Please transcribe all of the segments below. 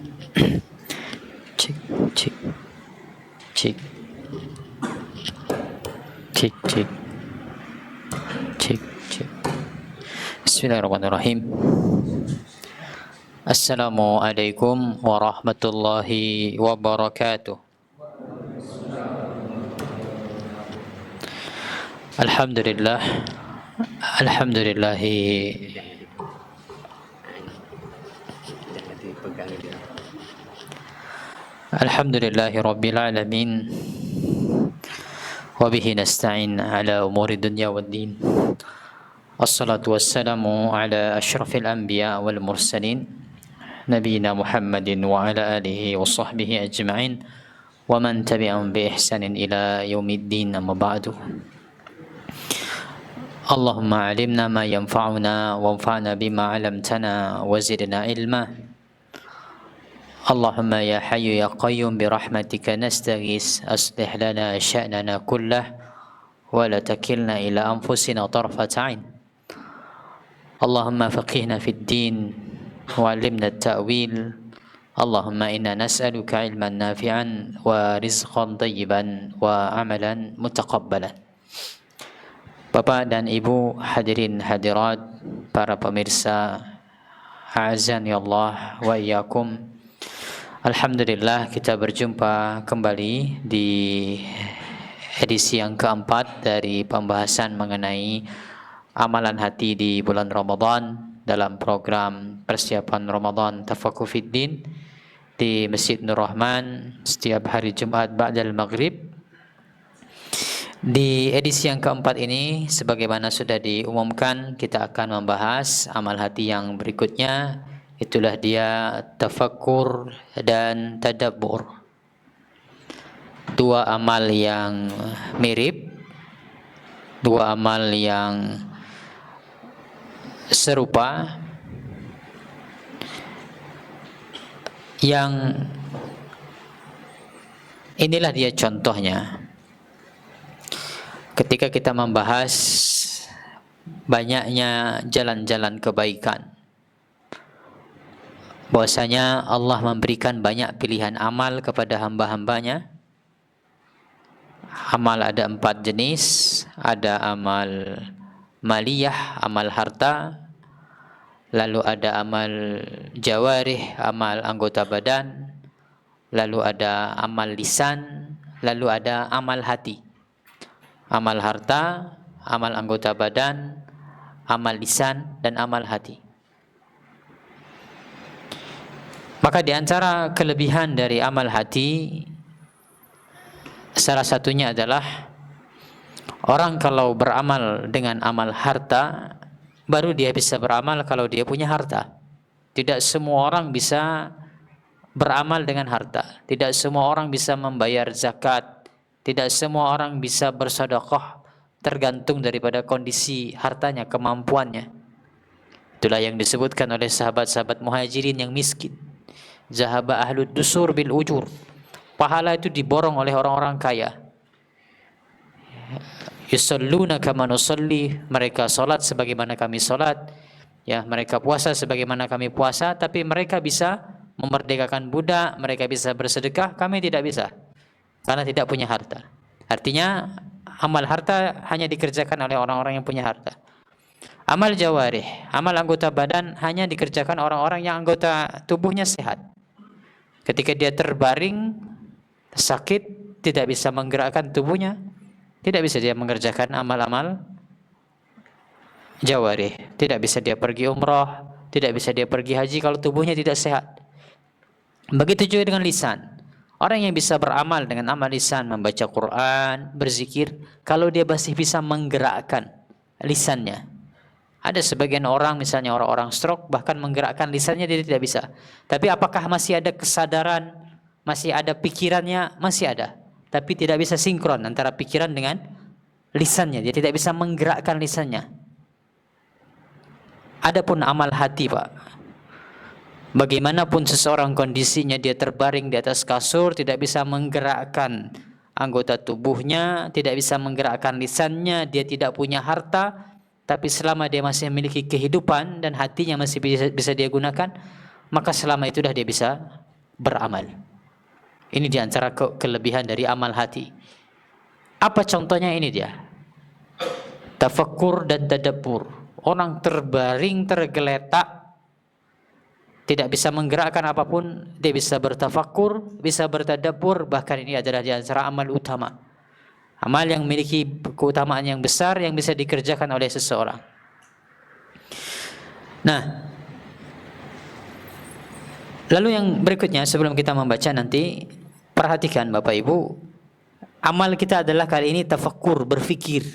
Cek, cek, cek, cek, cek, cek, cek. Bismillahirrahmanirrahim. Assalamualaikum warahmatullahi wabarakatuh. Alhamdulillah, alhamdulillahi alhamdulillahi rabbil alamin. Wa bihi nasta'in ala umuri dunya waddin. Assalatu wassalamu ala asyrafil anbiya wal mursalin nabiyina Muhammadin wa ala alihi wa sahbihi ajma'in wa man tabi'ahum bi ihsanin ila yaumiddin, amma ba'du. Allahumma alimna ma yanfa'una wanfa'na bima 'allamtana wa zidna ilma. Allahumma ya hayyu ya qayyum bi rahmatika nastaghis aslih lana sya'nana kullah wa la takilna ila anfusina tarfat 'ain. Allahumma faqihna fid din wa 'allimna at-ta'wil. Allahumma inna nas'aluka ilman nafi'an wa rizqan thayyiban wa amalan mutaqabbalan. Bapak dan Ibu hadirin hadirat, para pemirsa, a'azani Allah wa iyyakum. Alhamdulillah kita berjumpa kembali di edisi yang keempat dari pembahasan mengenai amalan hati di bulan Ramadan dalam program persiapan Ramadan Tafaqquh Fiddin di Masjid Nur Rahman setiap hari Jumat ba'dal maghrib. Di edisi yang keempat ini, sebagaimana sudah diumumkan, kita akan membahas amal hati yang berikutnya. Itulah dia tafakkur dan tadabbur. Dua amal yang mirip, dua amal yang serupa, yang inilah dia contohnya. Ketika kita membahas banyaknya jalan-jalan kebaikan, bahwasanya Allah memberikan banyak pilihan amal kepada hamba-hambanya. Amal ada 4 jenis, ada amal maliyah, amal harta, lalu ada amal jawarih, amal anggota badan, lalu ada amal lisan, lalu ada amal hati. Amal harta, amal anggota badan, amal lisan, dan amal hati. Maka di antara kelebihan dari amal hati, salah satunya adalah orang kalau beramal dengan amal harta, baru dia bisa beramal kalau dia punya harta. Tidak semua orang bisa beramal dengan harta. Tidak semua orang bisa membayar zakat. Tidak semua orang bisa bersedekah, tergantung daripada kondisi hartanya, kemampuannya. Itulah yang disebutkan oleh sahabat-sahabat muhajirin yang miskin. Zahaba ahlud dusur bil ujur. Pahala itu diborong oleh orang-orang kaya. Yusalluna kama nusalli, mereka salat sebagaimana kami salat. Ya, mereka puasa sebagaimana kami puasa, tapi mereka bisa memerdekakan budak, mereka bisa bersedekah, kami tidak bisa. Karena tidak punya harta. Artinya amal harta hanya dikerjakan oleh orang-orang yang punya harta. Amal jawarih, amal anggota badan hanya dikerjakan orang-orang yang anggota tubuhnya sehat. Ketika dia terbaring sakit, tidak bisa menggerakkan tubuhnya, tidak bisa dia mengerjakan amal-amal jawarih. Tidak bisa dia pergi umrah, tidak bisa dia pergi haji kalau tubuhnya tidak sehat. Begitu juga dengan lisan. Orang yang bisa beramal dengan amal lisan, membaca Quran, berzikir, kalau dia masih bisa menggerakkan lisannya. Ada sebagian orang, misalnya orang-orang stroke, bahkan menggerakkan lisannya dia tidak bisa. Tapi apakah masih ada kesadaran, masih ada pikirannya? Masih ada. Tapi tidak bisa sinkron antara pikiran dengan lisannya. Dia tidak bisa menggerakkan lisannya. Adapun amal hati, Pak. Bagaimanapun seseorang kondisinya, dia terbaring di atas kasur, tidak bisa menggerakkan anggota tubuhnya, tidak bisa menggerakkan lisannya, dia tidak punya harta, tapi selama dia masih memiliki kehidupan dan hatinya masih bisa dia gunakan, maka selama itu dah dia bisa beramal. Ini di antara kelebihan dari amal hati. Apa contohnya? Ini dia. Tafakkur dan tadabbur. Orang terbaring, tergeletak, tidak bisa menggerakkan apapun, dia bisa bertafakkur, bisa bertadabbur, bahkan ini adalah di antara amal utama. Amal yang memiliki keutamaan yang besar yang bisa dikerjakan oleh seseorang. Nah, lalu yang berikutnya sebelum kita membaca nanti, perhatikan Bapak Ibu, amal kita adalah kali ini tafakkur, berfikir,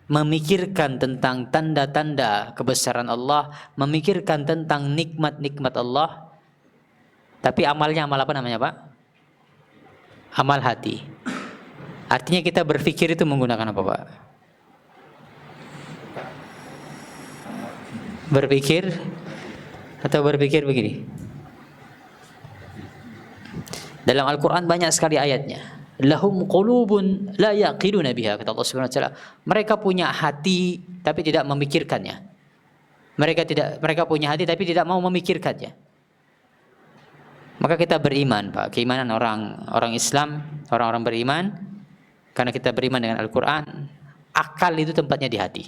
memikirkan tentang tanda-tanda kebesaran Allah, memikirkan tentang nikmat-nikmat Allah. Tapi amalnya amal apa namanya, Pak? Amal hati. Artinya kita berfikir itu menggunakan apa, Pak? Berpikir atau berpikir begini? Dalam Al-Quran banyak sekali ayatnya. Lahum qulubun la yaqiluna biha, kata Allah Subhanahu wa taala. Mereka punya hati tapi tidak memikirkannya. Mereka punya hati tapi tidak mau memikirkannya. Maka kita beriman, Pak. Keimanan orang Islam, orang-orang beriman, karena kita beriman dengan Al-Quran. Akal itu tempatnya di hati.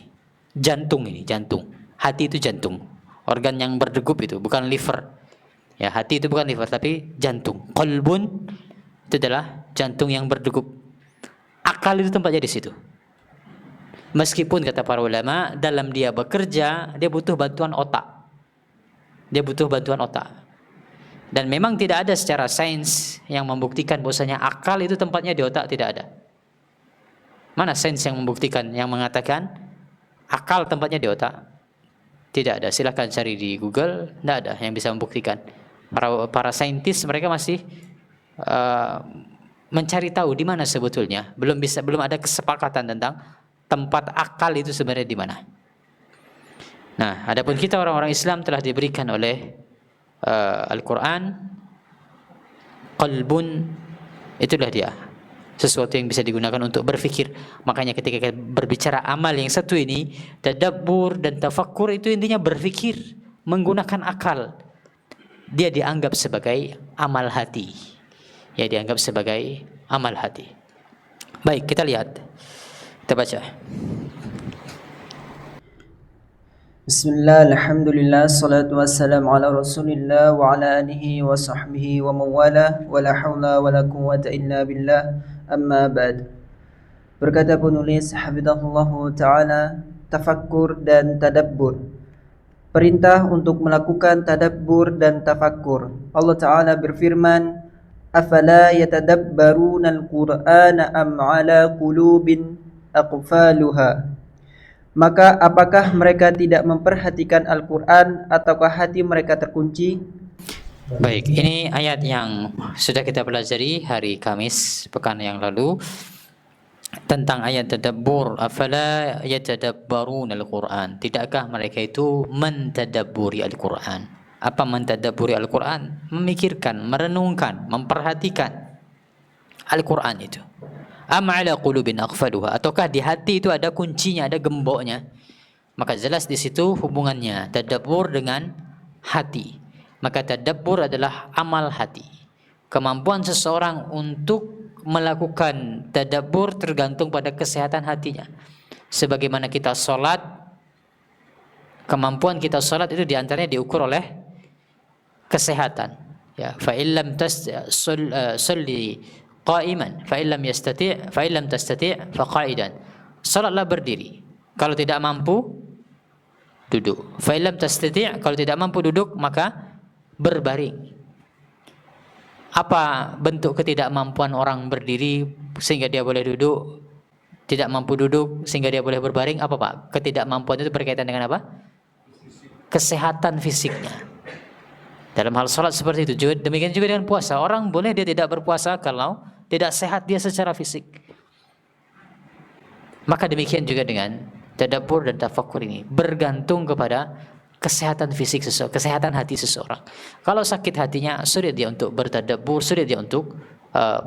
Jantung ini, jantung. Hati itu jantung. Organ yang berdegup itu, bukan liver. Ya, hati itu bukan liver tapi jantung. Qalbun itu adalah jantung yang berdegup. Akal itu tempatnya di situ. Meskipun kata para ulama, dalam dia bekerja, dia butuh bantuan otak. Dia butuh bantuan otak. Dan memang tidak ada secara sains yang membuktikan bahwasanya akal itu tempatnya di otak, tidak ada. Mana sains yang membuktikan, yang mengatakan akal tempatnya di otak? Tidak ada. Silahkan cari di Google, tidak ada yang bisa membuktikan. Para saintis mereka masih mencari tahu di mana sebetulnya. Belum ada kesepakatan tentang tempat akal itu sebenarnya di mana. Nah, adapun kita orang-orang Islam telah diberikan oleh Al-Quran qalbun, itulah dia, sesuatu yang bisa digunakan untuk berfikir. Makanya ketika kita berbicara amal yang satu ini, tadabbur dan tafakkur, itu intinya berfikir menggunakan akal. Dia dianggap sebagai amal hati. Ya, dianggap sebagai amal hati. Baik, kita lihat. Kita baca. Bismillah, alhamdulillah, salatu wassalamu ala rasulillah wa ala alihi wa sahbihi wa mawala wa la hawla wa la quwwata illa billah, amma ba'd. Berkata penulis hafizahullahu ta'ala, tafakkur dan tadabbur. Perintah untuk melakukan tadabbur dan tafakkur. Allah Ta'ala berfirman, afala yatadabbaruna al-Qur'ana am ala qulubin aqfaluha. Maka apakah mereka tidak memperhatikan Al-Quran ataukah hati mereka terkunci? Baik, ini ayat yang sudah kita pelajari hari Kamis pekan yang lalu tentang ayat tadabbur. Afala yatadabbaruna al-Quran. Tidakkah mereka itu mentadabburi Al-Quran? Apa mentadabburi Al-Quran? Memikirkan, merenungkan, memperhatikan Al-Quran itu. Am ala qulubin aqfaluha, ataukah di hati itu ada kuncinya, ada gemboknya? Maka jelas di situ hubungannya tadabbur dengan hati. Maka tadabbur adalah amal hati. Kemampuan seseorang untuk melakukan tadabbur tergantung pada kesehatan hatinya. Sebagaimana kita sholat, kemampuan kita sholat itu diantaranya diukur oleh kesehatan. Ya, fa illam salli qa'iman fa illam yastati' fa illam tastati' fa qa'idan. Salatlah berdiri. Kalau tidak mampu, duduk. Fa illam tastati', kalau tidak mampu duduk, maka berbaring. Apa bentuk ketidakmampuan orang berdiri sehingga dia boleh duduk, tidak mampu duduk sehingga dia boleh berbaring? Apa, Pak? Ketidakmampuan itu berkaitan dengan apa? Kesehatan fisiknya. Dalam hal salat seperti itu. Demikian juga dengan puasa. Orang boleh dia tidak berpuasa kalau tidak sehat dia secara fisik. Maka demikian juga dengan tadabbur dan tafakkur ini. Bergantung kepada kesehatan fisik seseorang, kesehatan hati seseorang. Kalau sakit hatinya, sulit dia untuk bertadabbur, sulit dia untuk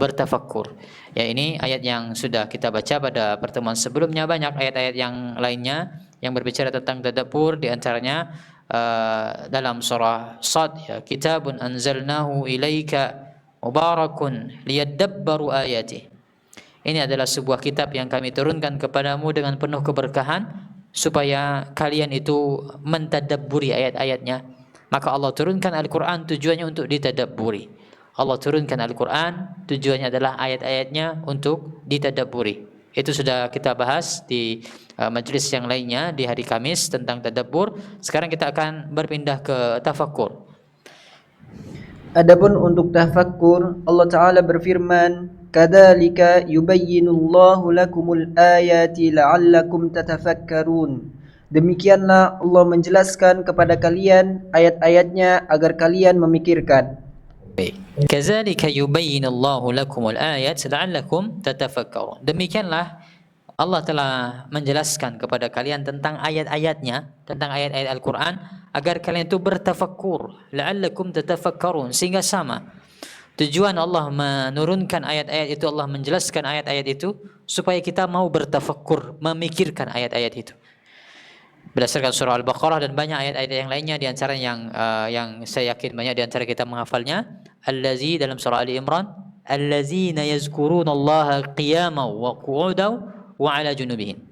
bertafakkur. Ya, ini ayat yang sudah kita baca pada pertemuan sebelumnya. Banyak ayat-ayat yang lainnya yang berbicara tentang tadabbur, di antaranya dalam surah Sad, ya, kitabun anzalnahu ilaika mubarakun liyadabbaru ayatih. Ini adalah sebuah kitab yang kami turunkan kepadamu dengan penuh keberkahan supaya kalian itu mentadabburi ayat-ayatnya. Maka Allah turunkan Al-Quran tujuannya untuk ditadabburi. Allah turunkan Al-Quran tujuannya adalah ayat-ayatnya untuk ditadabburi. Itu sudah kita bahas di majelis yang lainnya di hari Kamis tentang tadabbur. Sekarang kita akan berpindah ke tafakkur. Adapun untuk tafakkur, Allah Ta'ala berfirman, "Kadzalika yubayyinullahu lakumul ayati la'allakum tatafakkarun." Demikianlah Allah menjelaskan kepada kalian ayat-ayatnya agar kalian memikirkan. Kadzalika yubayyinullahu lakumul ayat la'allakum tatafakkarun. Demikianlah Allah telah menjelaskan kepada kalian tentang ayat-ayatnya, tentang ayat-ayat Al-Quran, agar kalian itu bertafakkur, la'allakum tatafakkarun, sehingga sama. Tujuan Allah menurunkan ayat-ayat itu, Allah menjelaskan ayat-ayat itu, supaya kita mau bertafakkur, memikirkan ayat-ayat itu. Berdasarkan surah Al-Baqarah dan banyak ayat-ayat yang lainnya, di antara yang saya yakin banyak di antara kita menghafalnya, allazi dalam surah Ali Imran, allazina yazkurunallaha qiyaman wa qu'udan wa ala junubihim.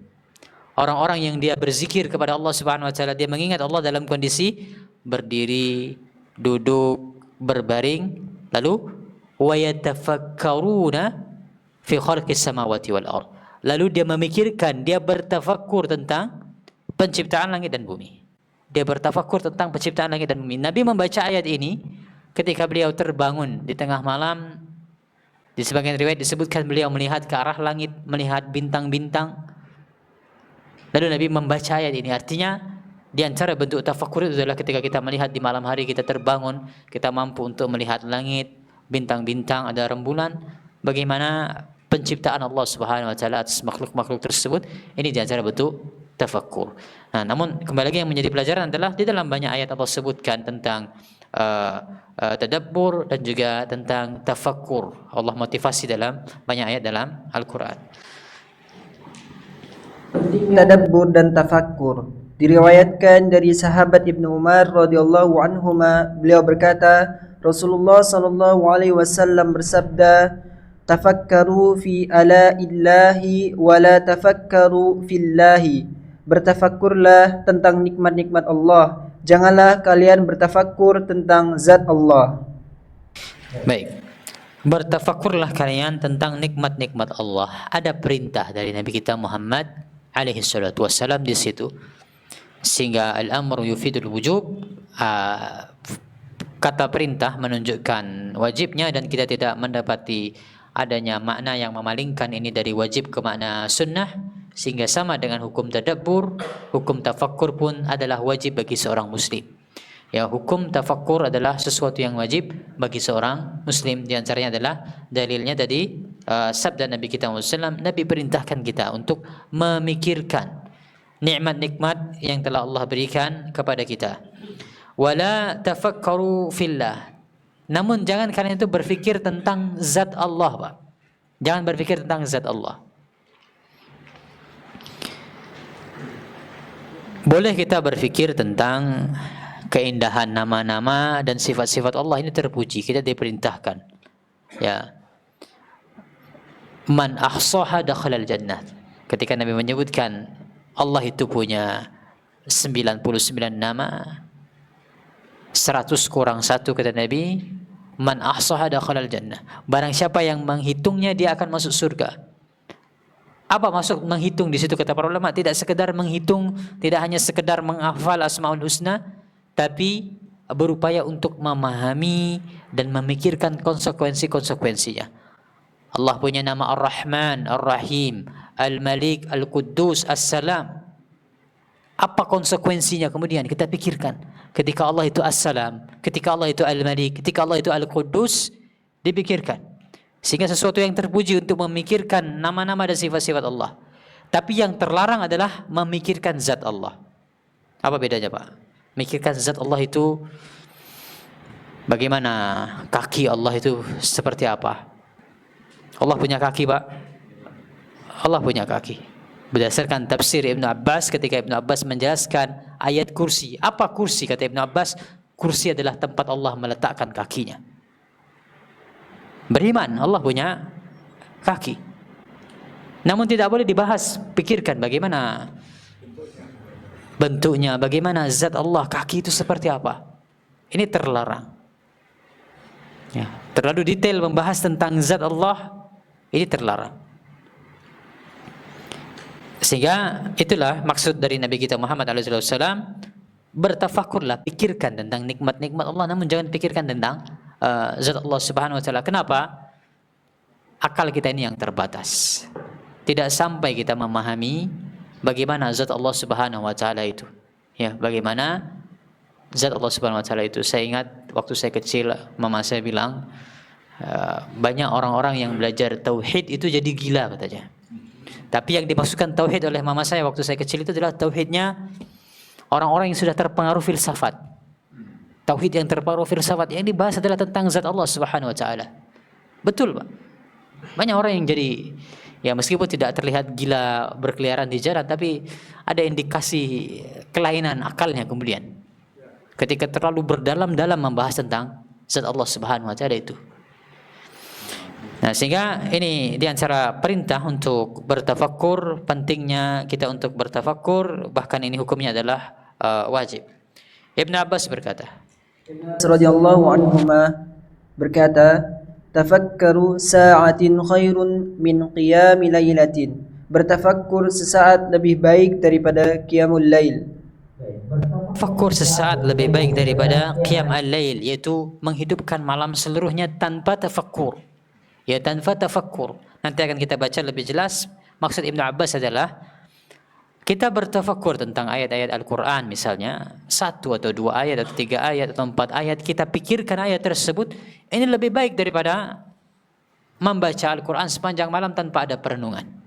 Orang-orang yang dia berzikir kepada Allah Subhanahu wa taala, dia mengingat Allah dalam kondisi berdiri, duduk, berbaring, lalu wa yatafakkaruna fi khalqis samawati wal ard. Lalu dia memikirkan, dia bertafakkur tentang penciptaan langit dan bumi. Dia bertafakkur tentang penciptaan langit dan bumi. Nabi membaca ayat ini ketika beliau terbangun di tengah malam. Di sebagian riwayat disebutkan beliau melihat ke arah langit, melihat bintang-bintang. Lalu Nabi membaca ayat ini. Artinya di antara bentuk tafakkur itu adalah ketika kita melihat di malam hari, kita terbangun, kita mampu untuk melihat langit, bintang-bintang, ada rembulan, bagaimana penciptaan Allah Subhanahu wa taala atas makhluk-makhluk tersebut. Ini di antara bentuk tafakkur. Nah, namun kembali lagi yang menjadi pelajaran adalah di dalam banyak ayat Allah sebutkan tentang tadabbur dan juga tentang tafakkur. Allah motivasi dalam banyak ayat dalam Al-Quran. Tadabbur dan tafakkur diriwayatkan dari sahabat Ibnu Umar radhiyallahu anhuma, beliau berkata, Rasulullah sallallahu alaihi wasallam bersabda, "Tafakkaru fi alaillahi wa la tafakkaru fillahi." Bertafakkurlah tentang nikmat-nikmat Allah, janganlah kalian bertafakkur tentang zat Allah. Baik. Bertafakkurlah kalian tentang nikmat-nikmat Allah. Ada perintah dari Nabi kita Muhammad alaihi salatu wassalam di situ. Sehingga al-amru yufidul wujub, kata perintah menunjukkan wajibnya, dan kita tidak mendapati adanya makna yang memalingkan ini dari wajib ke makna sunnah. Sehingga sama dengan hukum tadabbur, hukum tafakkur pun adalah wajib bagi seorang muslim. Ya, hukum tafakkur adalah sesuatu yang wajib bagi seorang muslim. Di antaranya adalah dalilnya tadi sabda Nabi kita Muhammad, Nabi perintahkan kita untuk memikirkan nikmat-nikmat yang telah Allah berikan kepada kita. Wala tafakkaru fillah. Namun jangan kalian itu berfikir tentang zat Allah, Pak. Jangan berfikir tentang zat Allah. Boleh kita berfikir tentang keindahan nama-nama dan sifat-sifat Allah, ini terpuji, kita diperintahkan. Ya. Man ahsaha dakhalal jannah. Ketika Nabi menyebutkan Allah itu punya 99 nama, 100 kurang 1 kata Nabi, man ahsaha dakhalal jannah. Barang siapa yang menghitungnya dia akan masuk surga. Apa maksud menghitung di situ kata para ulama? Tidak sekedar menghitung, tidak hanya sekedar menghafal Asmaul Husna, tapi berupaya untuk memahami dan memikirkan konsekuensi-konsekuensinya. Allah punya nama Ar-Rahman, Ar-Rahim, Al-Malik, Al-Quddus, As-Salam. Apa konsekuensinya kemudian kita pikirkan. Ketika Allah itu As-Salam, ketika Allah itu Al-Malik, ketika Allah itu Al-Quddus, dipikirkan. Sehingga sesuatu yang terpuji untuk memikirkan nama-nama dan sifat-sifat Allah. Tapi yang terlarang adalah memikirkan zat Allah. Apa bedanya, Pak? Memikirkan zat Allah itu bagaimana, kaki Allah itu seperti apa? Allah punya kaki, Pak. Allah punya kaki. Berdasarkan tafsir Ibnu Abbas, ketika Ibnu Abbas menjelaskan ayat kursi. Apa kursi? Kata Ibn Abbas, kursi adalah tempat Allah meletakkan kakinya. Beriman Allah punya kaki. Namun tidak boleh dibahas, pikirkan bagaimana bentuknya, bagaimana zat Allah, kaki itu seperti apa. Ini terlarang. Ya, terlalu detail membahas tentang zat Allah, ini terlarang. Sehingga itulah maksud dari Nabi kita Muhammad SAW, bertafakurlah, pikirkan tentang nikmat-nikmat Allah, namun jangan pikirkan tentang zat Allah Subhanahu Wa Taala. Kenapa? Akal kita ini yang terbatas, tidak sampai kita memahami bagaimana zat Allah Subhanahu Wa Taala itu. Ya, bagaimana zat Allah Subhanahu Wa Taala itu. Saya ingat waktu saya kecil, mama saya bilang banyak orang-orang yang belajar tauhid itu jadi gila katanya. Tapi yang dimaksudkan tauhid oleh mama saya waktu saya kecil itu adalah tauhidnya orang-orang yang sudah terpengaruh filsafat. Tauhid yang terpengaruh filsafat yang dibahas adalah tentang zat Allah Subhanahu Wa Taala. Betul, Pak. Banyak orang yang jadi, ya meskipun tidak terlihat gila berkeliaran di jalan, tapi ada indikasi kelainan akalnya kemudian ketika terlalu berdalam-dalam membahas tentang zat Allah Subhanahu Wa Taala itu. Nah, sehingga ini di antara perintah untuk bertafakkur, pentingnya kita untuk bertafakkur, bahkan ini hukumnya adalah wajib. Ibn Abbas berkata, radhiyallahu anhuma berkata, tafakkaru sa'atin khairun min qiyami lailatin. Bertafakkur sesaat lebih baik daripada qiyamul lail. Tafakkur sesaat lebih baik daripada qiyam al-lail, yaitu menghidupkan malam seluruhnya tanpa tafakkur. Ya, tanpa tafakkur. Nanti akan kita baca lebih jelas. Maksud Ibn Abbas adalah kita bertafakkur tentang ayat-ayat Al-Quran, misalnya 1 atau 2 ayat atau 3 ayat atau 4 ayat, kita pikirkan ayat tersebut, ini lebih baik daripada membaca Al-Quran sepanjang malam tanpa ada perenungan.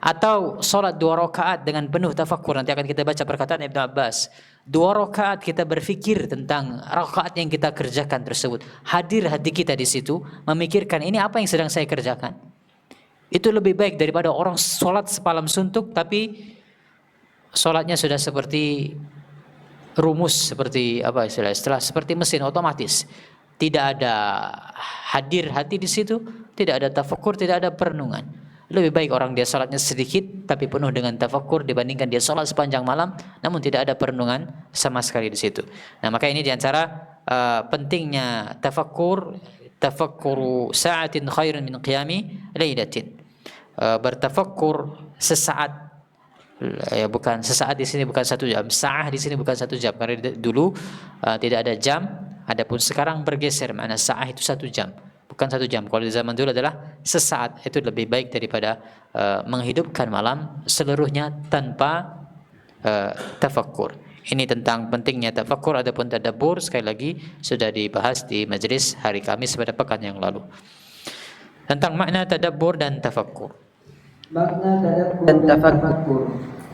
Atau sholat 2 rakaat dengan penuh tafakkur. Nanti akan kita baca perkataan Ibn Abbas, 2 rakaat kita berfikir tentang rakaat yang kita kerjakan tersebut, hadir hati kita di situ, memikirkan ini apa yang sedang saya kerjakan. Itu lebih baik daripada orang sholat sepalam suntuk tapi sholatnya sudah seperti rumus, seperti apa istilah seperti mesin otomatis. Tidak ada hadir hati di situ, tidak ada tafakkur, tidak ada perenungan. Lebih baik orang dia sholatnya sedikit tapi penuh dengan tafakkur dibandingkan dia sholat sepanjang malam namun tidak ada perenungan sama sekali di situ. Nah, maka ini diantara pentingnya tafakkur, tafakkuru sa'atin khairun min qiyami lailatin. Bertafakkur sesaat, ya bukan sesaat di sini bukan 1 jam, sa'ah di sini bukan 1 jam karena dulu tidak ada jam, adapun sekarang bergeser makna sa'ah itu 1 jam. Bukan 1 jam. Kalau di zaman dulu adalah sesaat, itu lebih baik daripada menghidupkan malam seluruhnya tanpa tafakkur. Ini tentang pentingnya tafakkur. Adapun tadabbur sekali lagi sudah dibahas di majelis hari Kamis pada pekan yang lalu. Tentang makna tadabbur dan tafakkur. Makna tadabbur dan tafakkur.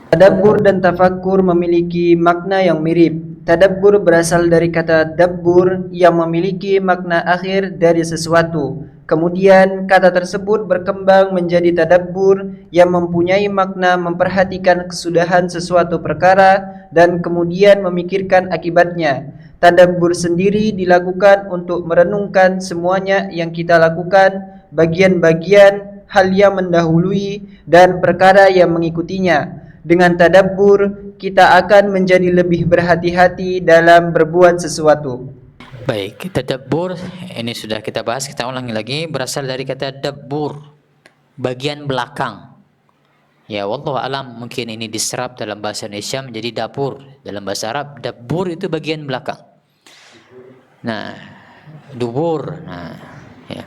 Tadabbur dan tafakkur memiliki makna yang mirip. Tadabbur berasal dari kata dabbur yang memiliki makna akhir dari sesuatu. Kemudian kata tersebut berkembang menjadi tadabbur yang mempunyai makna memperhatikan kesudahan sesuatu perkara dan kemudian memikirkan akibatnya. Tadabbur sendiri dilakukan untuk merenungkan semuanya yang kita lakukan, bagian-bagian, hal yang mendahului dan perkara yang mengikutinya. Dengan tadabbur, kita akan menjadi lebih berhati-hati dalam berbuat sesuatu. Baik, tadabbur ini sudah kita bahas, kita ulangi lagi, berasal dari kata dabbur, bagian belakang. Ya, wallahu alam, mungkin ini diserap dalam bahasa Indonesia menjadi dapur. Dalam bahasa Arab, dabbur itu bagian belakang. Nah, dubur, nah, ya.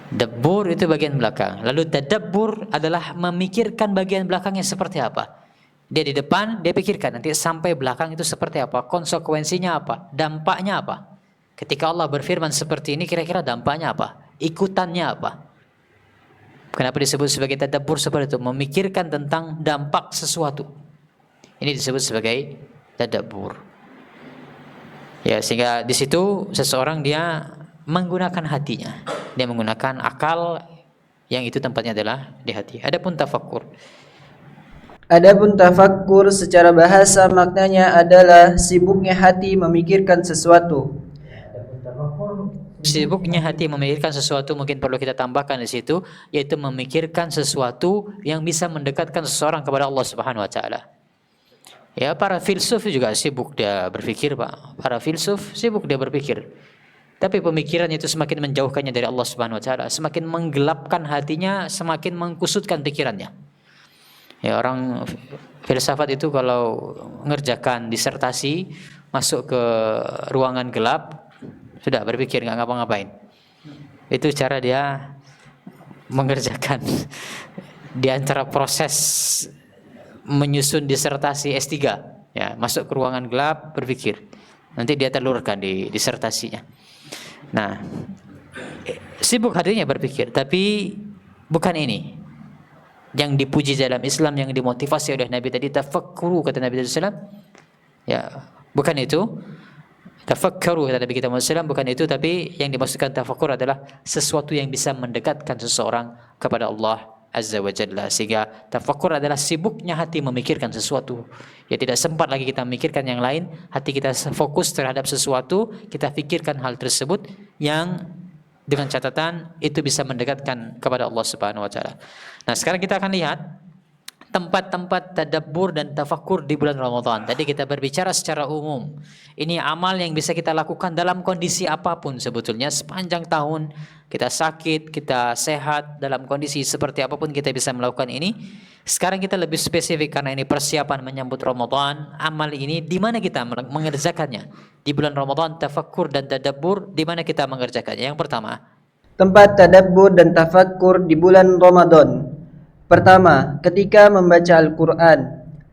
Dabbur itu bagian belakang. Lalu tadabbur adalah memikirkan bagian belakangnya seperti apa. Dia di depan, dia pikirkan nanti sampai belakang itu seperti apa, konsekuensinya apa, dampaknya apa. Ketika Allah berfirman seperti ini, kira-kira dampaknya apa, ikutannya apa. Kenapa disebut sebagai tadabbur seperti itu? Memikirkan tentang dampak sesuatu. Ini disebut sebagai tadabbur. Ya, sehingga di situ seseorang dia menggunakan hatinya, dia menggunakan akal yang itu tempatnya adalah di hati. Adapun tafakkur, Adapun tafakkur secara bahasa maknanya adalah sibuknya hati memikirkan sesuatu. Sibuknya hati memikirkan sesuatu, mungkin perlu kita tambahkan di situ, yaitu memikirkan sesuatu yang bisa mendekatkan seseorang kepada Allah Subhanahu wa taala. Ya, para filsuf juga sibuk dia berpikir, Pak. Para filsuf sibuk dia berpikir. Tapi pemikirannya itu semakin menjauhkannya dari Allah Subhanahu wa taala, semakin menggelapkan hatinya, semakin mengkusutkan pikirannya. Ya, orang filsafat itu kalau mengerjakan disertasi masuk ke ruangan gelap, sudah berpikir nggak ngapa-ngapain. Itu cara dia mengerjakan di antara proses menyusun disertasi S3. Ya, masuk ke ruangan gelap berpikir. Nanti dia telurkan di disertasinya. Nah, sibuk hatinya berpikir, tapi bukan ini yang dipuji dalam Islam, yang dimotivasi oleh Nabi tadi, tafakkuru kata Nabi SAW. Ya, bukan itu. Tafakkaru kata Nabi kita Muhammad SAW, bukan itu, tapi yang dimaksudkan tafakkur adalah sesuatu yang bisa mendekatkan seseorang kepada Allah Azza wa Jalla. Sehingga tafakkur adalah sibuknya hati memikirkan sesuatu. Ya, tidak sempat lagi kita memikirkan yang lain, hati kita fokus terhadap sesuatu, kita pikirkan hal tersebut yang dengan catatan itu bisa mendekatkan kepada Allah Subhanahu wa taala. Nah, sekarang kita akan lihat tempat-tempat tadabbur dan tafakkur di bulan Ramadan. Tadi kita berbicara secara umum. Ini amal yang bisa kita lakukan dalam kondisi apapun sebetulnya sepanjang tahun. Kita sakit, kita sehat, dalam kondisi seperti apapun kita bisa melakukan ini. Sekarang kita lebih spesifik karena ini persiapan menyambut Ramadan. Amal ini di mana kita mengerjakannya? Di bulan Ramadan, tafakkur dan tadabbur, di mana kita mengerjakannya? Yang pertama, Tempat tadabbur dan tafakkur di bulan Ramadan. Pertama, ketika membaca Al-Quran.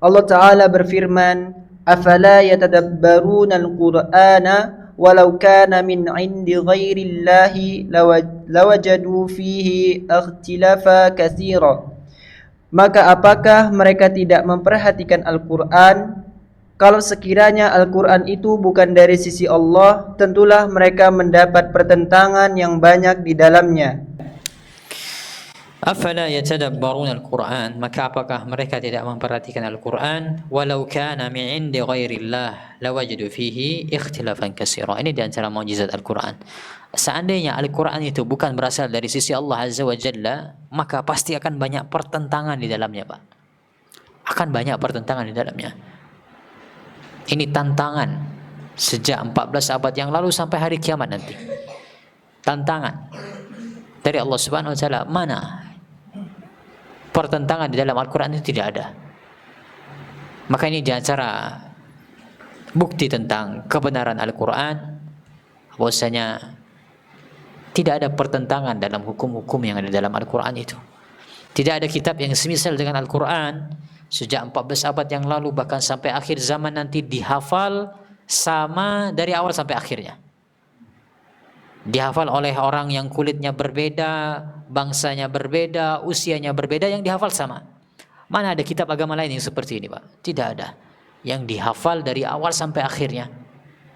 Allah Ta'ala berfirman, "Afala yatadabbaruna al-Qur'ana walau kana min 'indi ghairillahi lawajadu fihi ikhtilafa katsira." Maka apakah mereka tidak memperhatikan Al-Quran? Kalau sekiranya Al-Quran itu bukan dari sisi Allah, tentulah mereka mendapat pertentangan yang banyak di dalamnya. afala yatadabbaruna al-Qur'an, maka apakah mereka tidak memperhatikan Al-Qur'an? Walau kana min 'indi ghairillah lawajadu fihi ikhtilafan katsira. Ini di antara mukjizat Al-Qur'an. Seandainya Al-Qur'an itu bukan berasal dari sisi Allah Azza wa Jalla, maka pasti akan banyak pertentangan di dalamnya, Pak. Akan banyak pertentangan di dalamnya. Ini tantangan sejak 14 abad yang lalu sampai hari kiamat nanti. Tantangan dari Allah Subhanahu wa taala. Mana pertentangan di dalam Al-Quran itu tidak ada. Maka ini di antara bukti tentang kebenaran Al-Quran, bahwasanya tidak ada pertentangan dalam hukum-hukum yang ada dalam Al-Quran itu. Tidak ada kitab yang semisal dengan Al-Quran sejak 14 abad yang lalu, bahkan sampai akhir zaman nanti dihafal sama dari awal sampai akhirnya. Dihafal oleh orang yang kulitnya berbeda, bangsanya berbeda, usianya berbeda, yang dihafal sama. Mana ada kitab agama lain yang seperti ini, Pak? Tidak ada. Yang dihafal dari awal sampai akhirnya.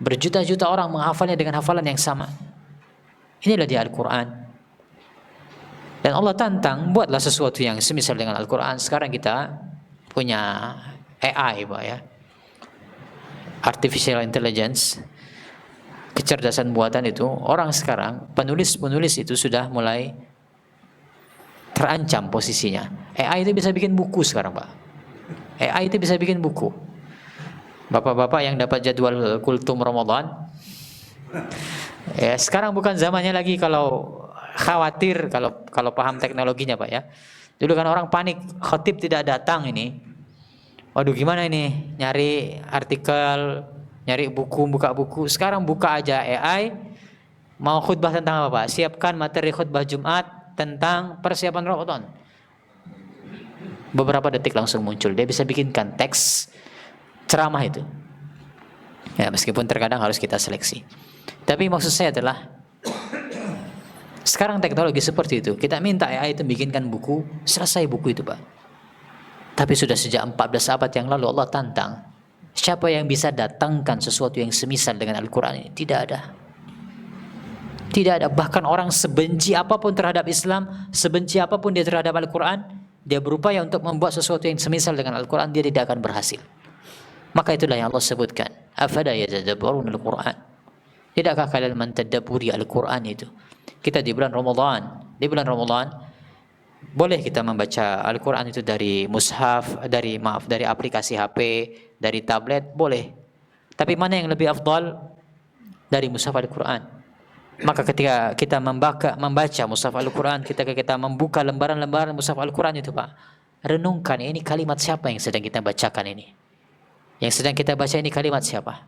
Berjuta-juta orang menghafalnya dengan hafalan yang sama. Inilah di Al-Quran. Dan Allah tantang, buatlah sesuatu yang semisal dengan Al-Quran. Sekarang kita punya AI, Pak, ya. Artificial Intelligence. Kecerdasan buatan itu, orang sekarang, penulis-penulis itu sudah mulai terancam posisinya. AI itu bisa bikin buku sekarang, Pak. AI itu bisa bikin buku. Bapak-bapak yang dapat jadwal kultum Ramadan, ya sekarang bukan zamannya lagi kalau khawatir, kalau paham teknologinya, Pak, ya. Dulu kan orang panik, khatib tidak datang ini. Waduh, gimana ini? Nyari artikel, nyari buku, buka buku. Sekarang buka aja AI, mau khutbah tentang apa, Pak? Siapkan materi khutbah Jumat tentang persiapan Ramadan. Beberapa detik langsung muncul. Dia bisa bikinkan teks ceramah itu. Ya, meskipun terkadang harus kita seleksi. Tapi maksud saya adalah sekarang teknologi seperti itu. Kita minta AI itu bikinkan buku, selesai buku itu, Pak. Tapi sudah sejak 14 abad yang lalu Allah tantang. Siapa yang bisa datangkan sesuatu yang semisal dengan Al-Quran ini? Tidak ada. Tidak ada. Bahkan orang sebenci apapun terhadap Islam, sebenci apapun dia terhadap Al-Quran, dia berupaya untuk membuat sesuatu yang semisal dengan Al-Quran, dia tidak akan berhasil. Maka itulah yang Allah sebutkan, afala yatadabbarun al-Quran. Tidakkah kalian mentadabburi Al-Quran itu? Kita di bulan Ramadan, boleh kita membaca Al-Quran itu dari mushaf, dari aplikasi HP, dari tablet, boleh. Tapi mana yang lebih afdal? Dari mushaf Al-Quran. Maka ketika kita membaca mushaf Al-Quran, ketika kita membuka lembaran-lembaran mushaf Al-Quran itu, Pak, renungkan, ini kalimat siapa yang sedang kita bacakan ini? Yang sedang kita baca ini kalimat siapa?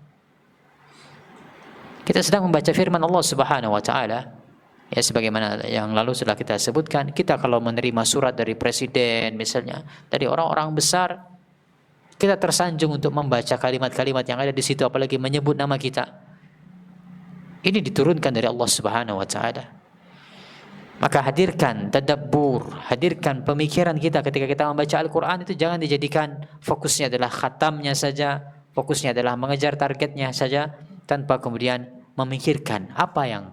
Kita sedang membaca firman Allah Subhanahu wa taala. Ya, sebagaimana yang lalu sudah kita sebutkan, kita kalau menerima surat dari presiden misalnya, dari orang-orang besar, kita tersanjung untuk membaca kalimat-kalimat yang ada di situ, apalagi menyebut nama kita. Ini diturunkan dari Allah Subhanahu wa taala. Maka hadirkan tadabbur, hadirkan pemikiran kita ketika kita membaca Al-Quran itu, jangan dijadikan fokusnya adalah khatamnya saja, fokusnya adalah mengejar targetnya saja, tanpa kemudian memikirkan apa yang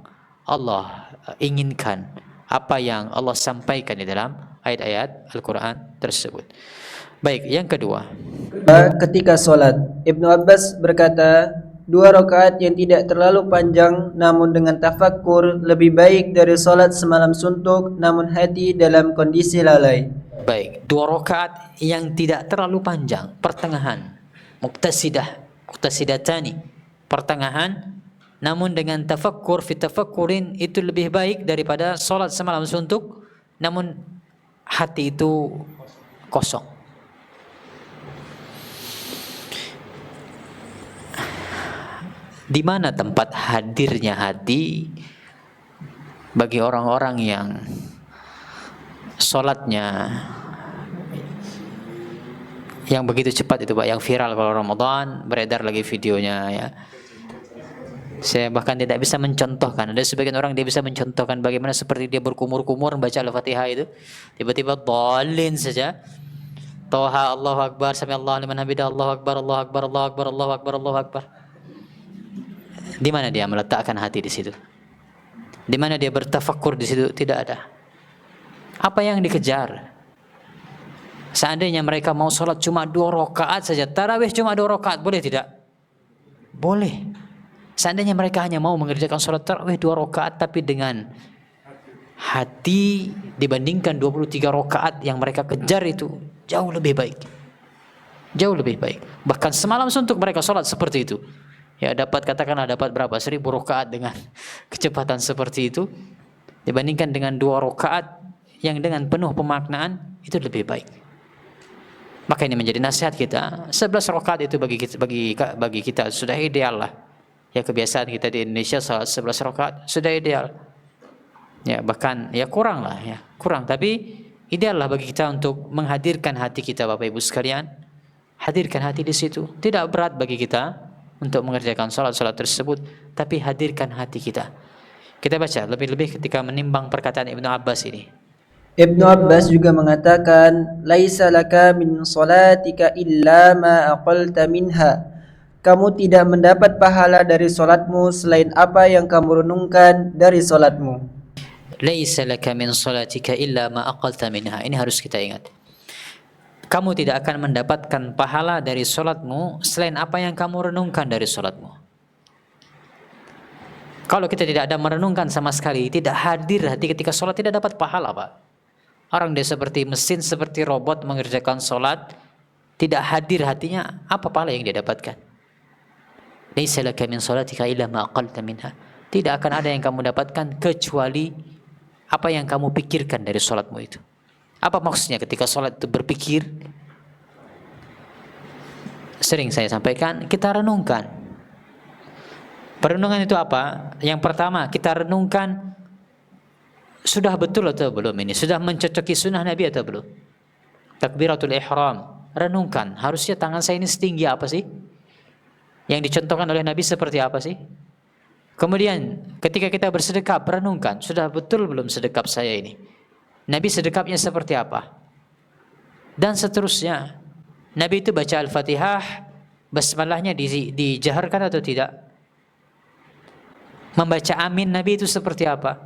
Allah inginkan, apa yang Allah sampaikan di dalam ayat-ayat Al-Quran tersebut. Baik, yang kedua. Ketika sholat, Ibnu Abbas berkata, 2 rakaat yang tidak terlalu panjang namun dengan tafakkur lebih baik dari sholat semalam suntuk namun hati dalam kondisi lalai. Baik, 2 rakaat yang tidak terlalu panjang, pertengahan, muktasidatani, pertengahan, namun dengan tafakkur, tafakkurin, itu lebih baik daripada sholat semalam suntuk namun hati itu kosong. Di mana tempat hadirnya hati bagi orang-orang yang sholatnya yang begitu cepat itu, Pak, yang viral kalau Ramadan, beredar lagi videonya ya. Saya bahkan tidak bisa mencontohkan. Ada sebagian orang dia bisa mencontohkan bagaimana seperti dia berkumur-kumur membaca Al-Fatihah itu, tiba-tiba dhalin saja. Toha, Allahu Akbar, sami Allahu liman hamidah, Allahu Akbar, Allahu Akbar, Allahu Akbar, Allahu Akbar, Allahu Akbar. Di mana dia meletakkan hati di situ? Di mana dia bertafakkur di situ? Tidak ada. Apa yang dikejar? Seandainya mereka mau sholat cuma 2 rakaat saja, tarawih cuma 2 rakaat, boleh tidak? Boleh. Seandainya mereka hanya mau mengerjakan sholat tarawih 2 rakaat, tapi dengan hati dibandingkan 23 rakaat yang mereka kejar itu jauh lebih baik. Jauh lebih baik. Bahkan semalam suntuk mereka sholat seperti itu. Ya, katakanlah dapat berapa? 1000 rakaat dengan kecepatan seperti itu, dibandingkan dengan 2 rakaat yang dengan penuh pemaknaan, itu lebih baik. Maka ini menjadi nasihat kita. 11 rakaat itu bagi kita sudah ideal lah. Ya, kebiasaan kita di Indonesia salat 11 rakaat sudah ideal. Ya, bahkan ya kurang lah ya, kurang, tapi ideal lah bagi kita untuk menghadirkan hati kita, Bapak Ibu sekalian. Hadirkan hati di situ. Tidak berat bagi kita untuk mengerjakan sholat tersebut, tapi hadirkan hati kita. Kita baca lebih-lebih ketika menimbang perkataan Ibnu Abbas ini. Ibnu Abbas juga mengatakan, laisa laka min salatika illa ma aqalta minha. Kamu tidak mendapat pahala dari sholatmu selain apa yang kamu renungkan dari sholatmu. Laisa laka min salatika illa ma aqalta minha. Ini harus kita ingat. Kamu tidak akan mendapatkan pahala dari sholatmu selain apa yang kamu renungkan dari sholatmu. Kalau kita tidak ada merenungkan sama sekali, tidak hadir hati ketika sholat, tidak dapat pahala, Pak. Orang dia seperti mesin, seperti robot mengerjakan sholat, tidak hadir hatinya, apa pahala yang dia dapatkan? Laisa laka min shalatika illa ma aqalta minha. Tidak akan ada yang kamu dapatkan kecuali apa yang kamu pikirkan dari sholatmu itu. Apa maksudnya ketika sholat itu berpikir? Sering saya sampaikan, kita renungkan. Perenungan itu apa? Yang pertama, kita renungkan sudah betul atau belum ini? Sudah mencocoki sunnah Nabi atau belum? Takbiratul ihram. Renungkan, harusnya tangan saya ini setinggi apa sih? Yang dicontohkan oleh Nabi seperti apa sih? Kemudian ketika kita bersedekap, renungkan, sudah betul belum sedekap saya ini? Nabi sedekapnya seperti apa? Dan seterusnya. Nabi itu baca Al-Fatihah, basmalahnya dijaharkan atau tidak? Membaca amin Nabi itu seperti apa?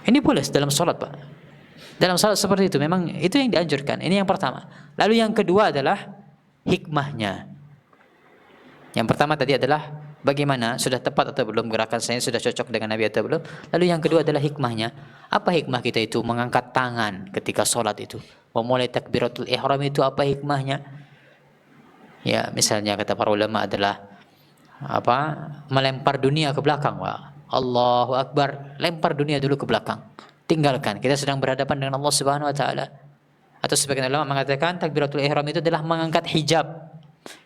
Ini boleh dalam sholat, Pak. Dalam salat seperti itu memang itu yang dianjurkan. Ini yang pertama. Lalu yang kedua adalah hikmahnya. Yang pertama tadi adalah bagaimana, sudah tepat atau belum gerakan saya, sudah cocok dengan Nabi atau belum. Lalu yang kedua adalah hikmahnya. Apa hikmah kita itu mengangkat tangan ketika sholat itu, memulai takbiratul ihram itu apa hikmahnya? Ya, misalnya kata para ulama adalah melempar dunia ke belakang, Pak. Allahu Akbar, lempar dunia dulu ke belakang. Tinggalkan, kita sedang berhadapan dengan Allah Subhanahu wa taala. Atau sebagian ulama mengatakan takbiratul ihram itu adalah mengangkat hijab.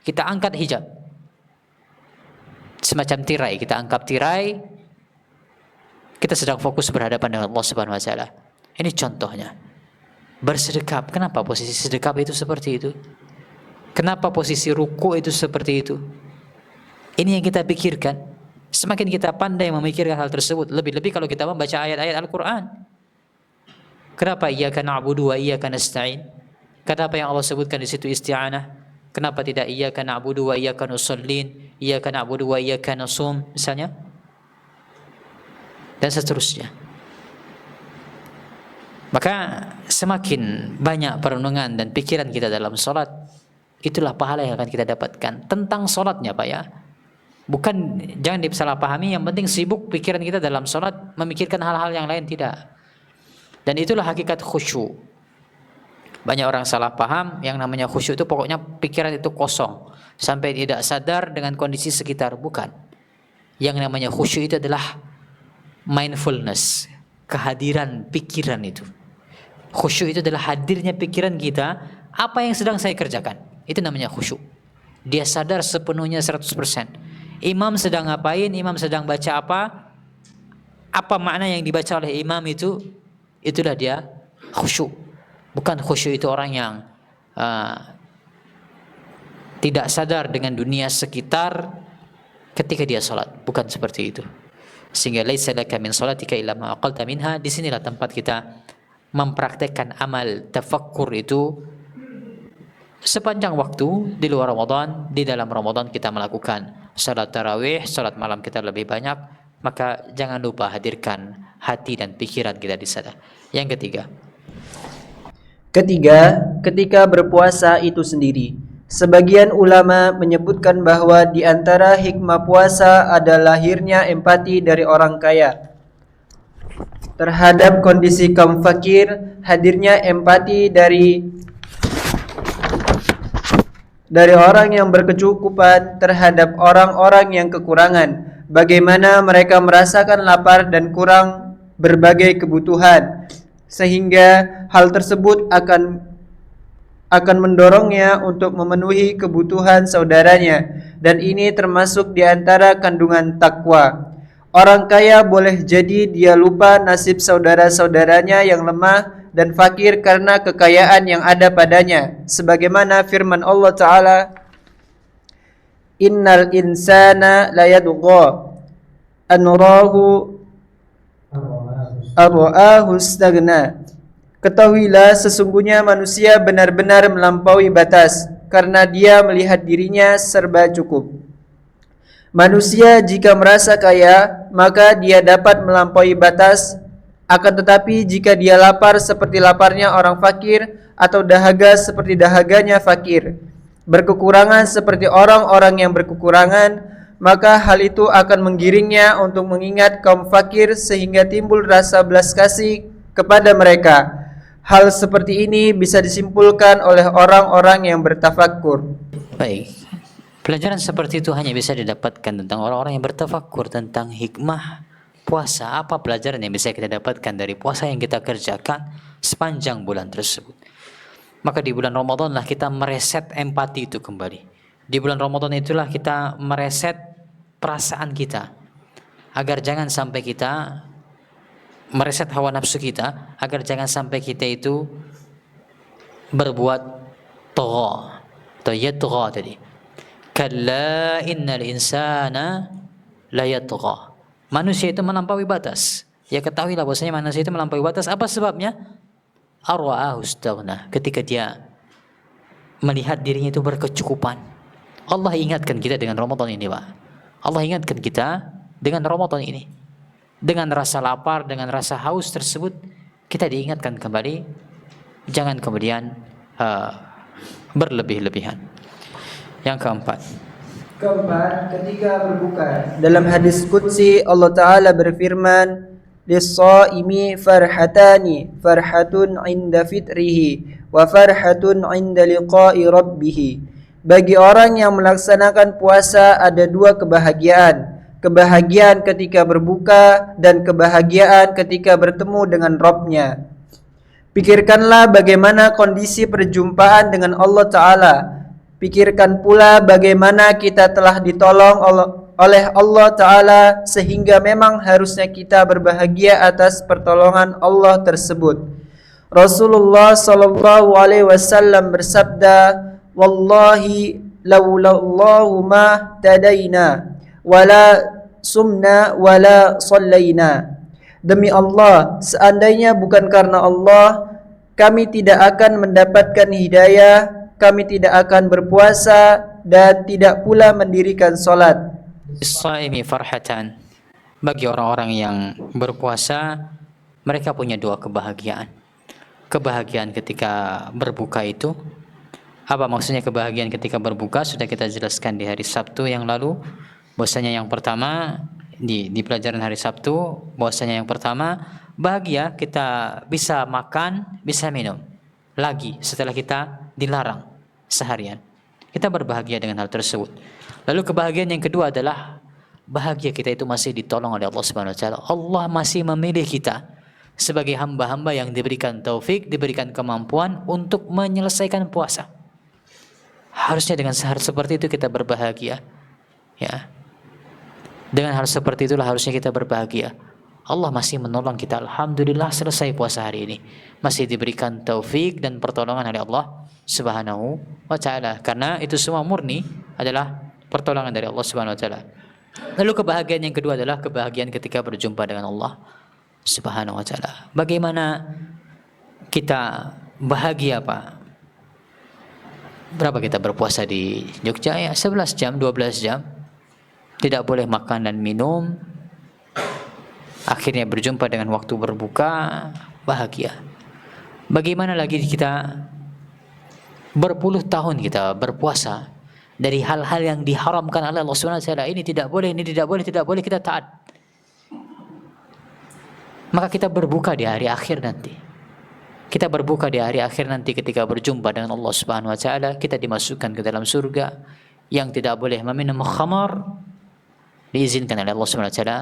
Kita angkat hijab. Semacam tirai, kita angkat tirai. Kita sedang fokus berhadapan dengan Allah Subhanahu wa taala. Ini contohnya. Bersedekap. Kenapa posisi sedekap itu seperti itu? Kenapa posisi ruku itu seperti itu? Ini yang kita pikirkan. Semakin kita pandai memikirkan hal tersebut, lebih-lebih kalau kita membaca ayat-ayat Al-Qur'an. Kenapa iyyaka na'budu wa iyyaka nasta'in? Kenapa yang Allah sebutkan di situ isti'anah? Kenapa tidak iyyaka na'budu wa iyyaka nusallin, iyyaka na'budu wa iyyaka nasum misalnya? Dan seterusnya. Maka semakin banyak perenungan dan pikiran kita dalam salat, itulah pahala yang akan kita dapatkan. Tentang salatnya, Pak ya. Bukan, jangan disalahpahami, yang penting sibuk pikiran kita dalam salat memikirkan hal-hal yang lain, tidak. Dan itulah hakikat khusyuk. Banyak orang salah paham, yang namanya khusyuk itu pokoknya pikiran itu kosong sampai tidak sadar dengan kondisi sekitar. Bukan. Yang namanya khusyuk itu adalah mindfulness, kehadiran pikiran itu. Khusyuk itu adalah hadirnya pikiran kita, apa yang sedang saya kerjakan. Itu namanya khusyuk. Dia sadar sepenuhnya 100%. Imam sedang ngapain, imam sedang baca apa makna yang dibaca oleh imam itu, itulah dia khusyuk. Bukan khusyuk itu orang yang tidak sadar dengan dunia sekitar ketika dia salat. Bukan seperti itu. Sehingga laisa laka min salatika illa ma aqalta minha. Disinilah tempat kita mempraktekkan amal tafakkur itu sepanjang waktu. Di luar Ramadan, di dalam Ramadan kita melakukan salat tarawih, salat malam kita lebih banyak. Maka jangan lupa hadirkan hati dan pikiran kita di sana. Yang ketiga, ketika berpuasa itu sendiri. Sebagian ulama menyebutkan bahwa di antara hikmah puasa adalah lahirnya empati dari orang kaya terhadap kondisi kaum fakir, hadirnya empati dari orang yang berkecukupan terhadap orang-orang yang kekurangan. Bagaimana mereka merasakan lapar dan kurang berbagai kebutuhan, sehingga hal tersebut akan mendorongnya untuk memenuhi kebutuhan saudaranya, dan ini termasuk di antara kandungan takwa. Orang kaya boleh jadi dia lupa nasib saudara-saudaranya yang lemah dan fakir karena kekayaan yang ada padanya, sebagaimana firman Allah Ta'ala, Innal insana layadgha an ra'ahu istagna. Ketahuilah sesungguhnya manusia benar-benar melampaui batas karena dia melihat dirinya serba cukup. Manusia jika merasa kaya, maka dia dapat melampaui batas. Akan tetapi jika dia lapar seperti laparnya orang fakir, atau dahaga seperti dahaganya fakir, berkekurangan seperti orang-orang yang berkekurangan, maka hal itu akan menggiringnya untuk mengingat kaum fakir sehingga timbul rasa belas kasih kepada mereka. Hal seperti ini bisa disimpulkan oleh orang-orang yang bertafakkur. Baik. Pelajaran seperti itu hanya bisa didapatkan tentang orang-orang yang bertafakkur tentang hikmah puasa. Apa pelajaran yang bisa kita dapatkan dari puasa yang kita kerjakan sepanjang bulan tersebut? Maka di bulan Ramadan lah kita mereset empati itu kembali. Di bulan Ramadan itulah kita mereset perasaan kita, agar jangan sampai kita mereset hawa nafsu kita, agar jangan sampai kita itu berbuat tagha atau yatgha tadi. Kalla innal insana la yatgha. Manusia itu melampaui batas. Ya ketahuilah bahwasanya manusia itu melampaui batas. Apa sebabnya? Ar-ra'ahu istaghna. Ketika dia melihat dirinya itu berkecukupan. Allah ingatkan kita dengan Ramadan ini, Pak. Allah ingatkan kita dengan Ramadan ini. Dengan rasa lapar, dengan rasa haus tersebut, kita diingatkan kembali, jangan kemudian berlebih-lebihan. Yang keempat, ketika berbuka. Dalam hadis qudsi Allah Ta'ala berfirman, "Lis-shaimi farhatani, farhatun 'inda fitrihi wa farhatun 'inda liqa'i rabbih." Bagi orang yang melaksanakan puasa ada dua kebahagiaan. Kebahagiaan ketika berbuka dan kebahagiaan ketika bertemu dengan Rabb-Nya. Pikirkanlah bagaimana kondisi perjumpaan dengan Allah Ta'ala. Pikirkan pula bagaimana kita telah ditolong oleh Allah Ta'ala sehingga memang harusnya kita berbahagia atas pertolongan Allah tersebut. Rasulullah sallallahu alaihi wasallam bersabda, "Wallahi laulallahu ma tadaina wala sumna wala sallaina." Demi Allah, seandainya bukan karena Allah, kami tidak akan mendapatkan hidayah, kami tidak akan berpuasa dan tidak pula mendirikan salat. As-shaimi farhatan. Bagi orang-orang yang berpuasa, mereka punya dua kebahagiaan. Kebahagiaan ketika berbuka itu, apa maksudnya kebahagiaan ketika berbuka? Sudah kita jelaskan di hari Sabtu yang lalu. Bahwasanya yang pertama di pelajaran hari Sabtu, bahwasanya yang pertama bahagia kita bisa makan, bisa minum lagi setelah kita dilarang seharian. Kita berbahagia dengan hal tersebut. Lalu kebahagiaan yang kedua adalah bahagia kita itu masih ditolong oleh Allah Subhanahu wa taala. Allah masih memilih kita sebagai hamba-hamba yang diberikan taufik, diberikan kemampuan untuk menyelesaikan puasa. Harusnya dengan hal seperti itu kita berbahagia. Ya. Dengan hal seperti itulah harusnya kita berbahagia. Allah masih menolong kita. Alhamdulillah selesai puasa hari ini. Masih diberikan taufik dan pertolongan oleh Allah Subhanahu wa taala. Karena itu semua murni adalah pertolongan dari Allah Subhanahu wa taala. Lalu kebahagiaan yang kedua adalah kebahagiaan ketika berjumpa dengan Allah Subhanahu wa taala. Bagaimana kita bahagia, Pak? Berapa kita berpuasa di Jogja ya? 11 jam, 12 jam. Tidak boleh makan dan minum. Akhirnya berjumpa dengan waktu berbuka, bahagia. Bagaimana lagi kita berpuluh tahun kita berpuasa dari hal-hal yang diharamkan oleh Allah Subhanahu wa taala. Ini tidak boleh, ini tidak boleh, tidak boleh, kita taat. Maka kita berbuka di hari akhir nanti. Kita berbuka di hari akhir nanti ketika berjumpa dengan Allah Subhanahu wa taala, kita dimasukkan ke dalam surga. Yang tidak boleh meminum khamar diizinkan oleh Allah Subhanahu wa taala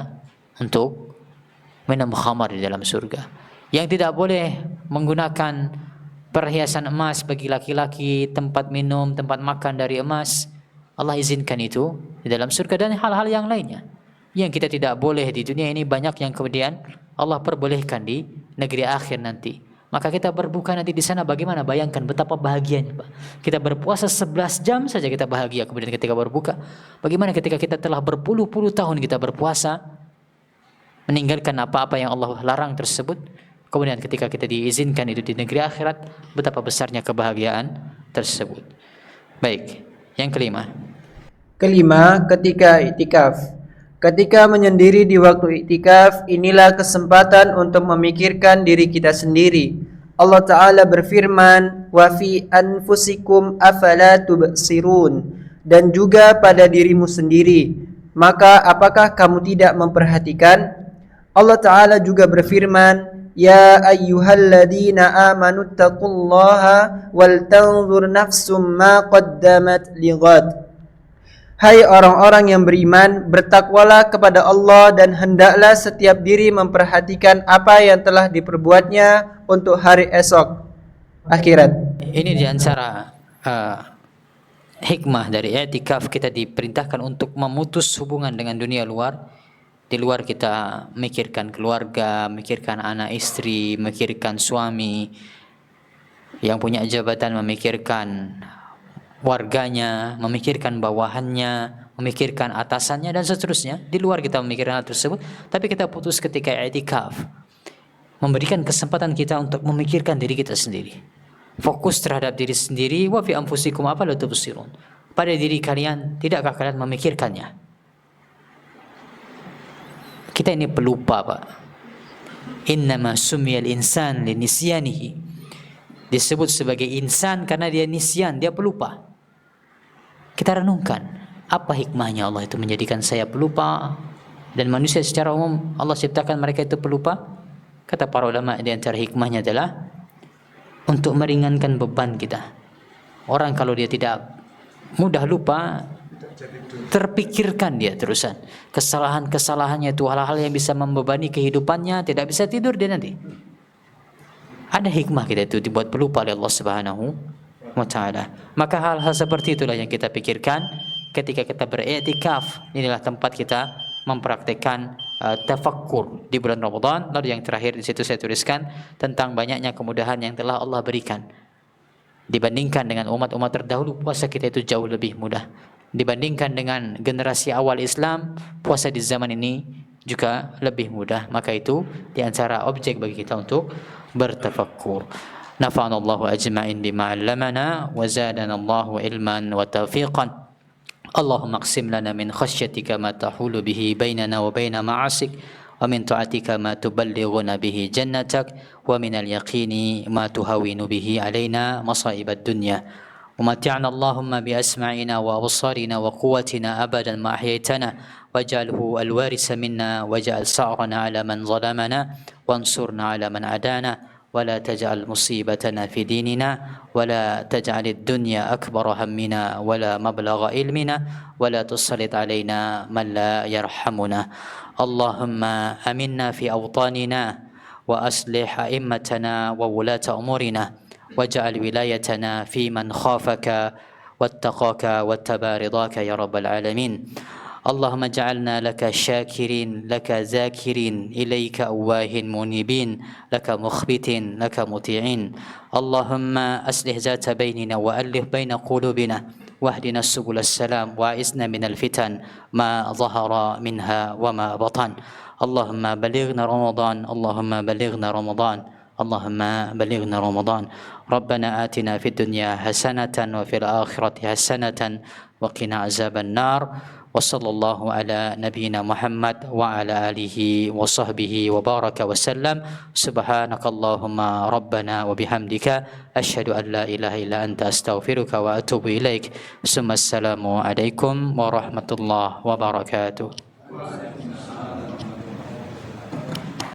untuk minum khamar di dalam surga. Yang tidak boleh menggunakan perhiasan emas bagi laki-laki, tempat minum, tempat makan dari emas, Allah izinkan itu di dalam surga, dan hal-hal yang lainnya. Yang kita tidak boleh di dunia ini banyak yang kemudian Allah perbolehkan di negeri akhir nanti. Maka kita berbuka nanti di sana, bagaimana? Bayangkan betapa bahagianya, Pak. Kita berpuasa 11 jam saja kita bahagia, kemudian ketika berbuka, bagaimana ketika kita telah berpuluh-puluh tahun kita berpuasa, meninggalkan apa-apa yang Allah larang tersebut, kemudian ketika kita diizinkan itu di negeri akhirat, betapa besarnya kebahagiaan tersebut. Baik, yang kelima. Kelima, ketika iktikaf. Ketika menyendiri di waktu iktikaf, inilah kesempatan untuk memikirkan diri kita sendiri. Allah Ta'ala berfirman, "Wa fi anfusikum afala tubsirun." Dan juga pada dirimu sendiri. Maka apakah kamu tidak memperhatikan? Allah Ta'ala juga berfirman, "Ya ayyuhalladzina amanu taqullaha wal tanzur nafsum ma qaddamat lighad." Hai orang-orang yang beriman, bertakwalah kepada Allah dan hendaklah setiap diri memperhatikan apa yang telah diperbuatnya untuk hari esok, akhirat. Ini di antara hikmah dari i'tikaf, kita diperintahkan untuk memutus hubungan dengan dunia luar. Di luar kita mikirkan keluarga, mikirkan anak istri, mikirkan suami, yang punya jabatan memikirkan warganya, memikirkan bawahannya, memikirkan atasannya, dan seterusnya. Di luar kita memikirkan hal tersebut, tapi kita putus ketika i'tikaf, memberikan kesempatan kita untuk memikirkan diri kita sendiri, fokus terhadap diri sendiri. Wa fi anfusikum afala tubsirun. Pada diri kalian, tidakkah kalian memikirkannya? Kita ini pelupa, Pak. Innama sumiyal insan linisyanihi. Disebut sebagai insan karena dia nisyan, dia pelupa. Kita renungkan, apa hikmahnya Allah itu menjadikan saya pelupa dan manusia secara umum Allah ciptakan mereka itu pelupa? Kata para ulama, di antara hikmahnya adalah untuk meringankan beban kita. Orang kalau dia tidak mudah lupa, terpikirkan dia terusan kesalahan-kesalahannya itu, hal-hal yang bisa membebani kehidupannya, tidak bisa tidur dia nanti. Ada hikmah kita itu dibuat pelupa oleh Allah Subhanahu wa taala. Maka hal-hal seperti itulah yang kita pikirkan ketika kita beriktikaf. Inilah tempat kita mempraktikkan tafakkur di bulan Ramadan. Lalu yang terakhir di situ saya tuliskan tentang banyaknya kemudahan yang telah Allah berikan. Dibandingkan dengan umat-umat terdahulu, puasa kita itu jauh lebih mudah. Dibandingkan dengan generasi awal Islam, puasa di zaman ini juga lebih mudah. Maka itu di antara objek bagi kita untuk bertafakkur. Nafa'anallahu ajma'in bima 'allamana wa zadanallahu ilman wa tawfiqan. Allahumma aqsim lana min khasyyatika ma tahulu bihi bainana wa baina ma'asik. ومن طاعتك ما تبلغنا به جنتك ومن اليقين ما تهون به علينا مصائب الدنيا ومتعنا اللهم بأسماعنا وأبصارنا وقوتنا أبدا ما أحييتنا واجعله الوارث منا واجعل ثأرنا على من ظلمنا وانصرنا على من عادانا ولا تجعل مصيبتنا في ديننا ولا تجعل الدنيا أكبر همنا ولا مبلغ علمنا ولا تسلط علينا من لا يرحمنا اللهم آمنا في أوطاننا وأصلح أئمتنا وولاة أمورنا واجعل ولايتنا في من خافك واتقاك واتبع رضاك يا رب العالمين اللهم اجعلنا لك شاكرين لك ذاكرين إليك أواه منيبين لك مخبتين لك مطيعين اللهم أصلح ذات بيننا وألف بين قلوبنا واهدنا سبل السلام وأعذنا من الفتن ما ظهر منها وما بطن اللهم بلغنا رمضان اللهم بلغنا رمضان اللهم بلغنا رمضان ربنا آتنا في الدنيا حسنة وفي الآخرة حسنة وقنا عذاب النار وصلى الله على نبينا محمد وعلى آله وصحبه وبارك وسلم سبحانك اللهم ربنا وبحمدك أشهد أن لا إله إلا أنت أستغفرك وأتوب إليك ثم السلام عليكم ورحمة الله وبركاته.